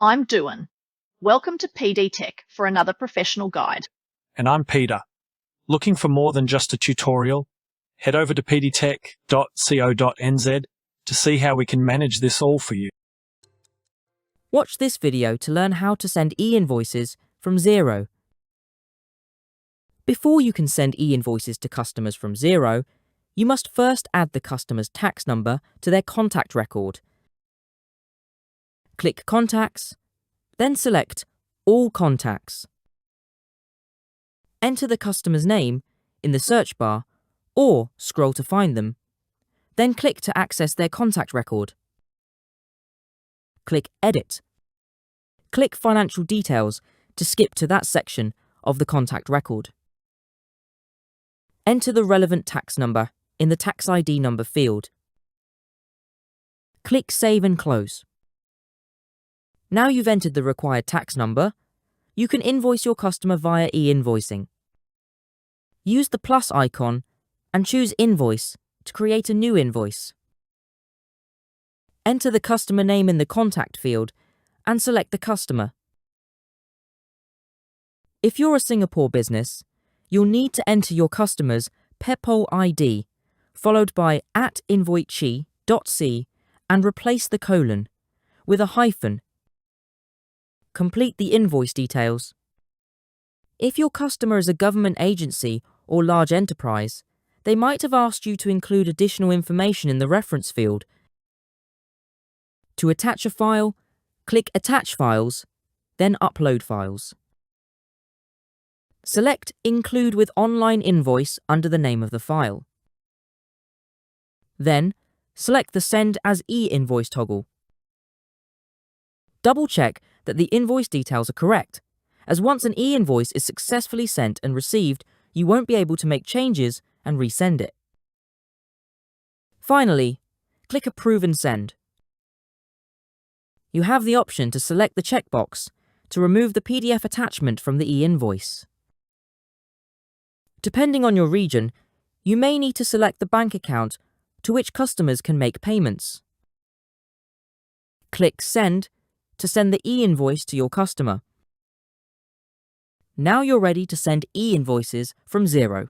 I'm Duan. Welcome to PD Tech for another professional guide. And I'm Peter. Looking for more than just a tutorial? Head over to pdtech.co.nz to see how we can manage this all for you. Watch this video to learn how to send e-invoices from Xero. Before you can send e-invoices to customers from Xero, you must first add the customer's tax number to their contact record. Click Contacts, then select All Contacts. Enter the customer's name in the search bar or scroll to find them, then click to access their contact record. Click Edit. Click Financial Details to skip to that section of the contact record. Enter the relevant tax number in the Tax ID number field. Click Save and Close. Now you've entered the required tax number, you can invoice your customer via e-invoicing. Use the plus icon and choose Invoice to create a new invoice. Enter the customer name in the contact field and select the customer. If you're a Singapore business, you'll need to enter your customer's Payroll ID, followed by @invoice.c and replace the colon with a hyphen. Complete the invoice details. If your customer is a government agency or large enterprise, they might have asked you to include additional information in the reference field. To attach a file, click Attach Files, then Upload Files. Select Include with Online Invoice under the name of the file. Then, select the Send as e-invoice toggle. Double-check that the invoice details are correct, as once an e-invoice is successfully sent and received, you won't be able to make changes and resend it. Finally, click Approve and Send. You have the option to select the checkbox to remove the PDF attachment from the e-invoice. Depending on your region, you may need to select the bank account to which customers can make payments. Click Send to send the e-invoice to your customer. Now you're ready to send e-invoices from Xero.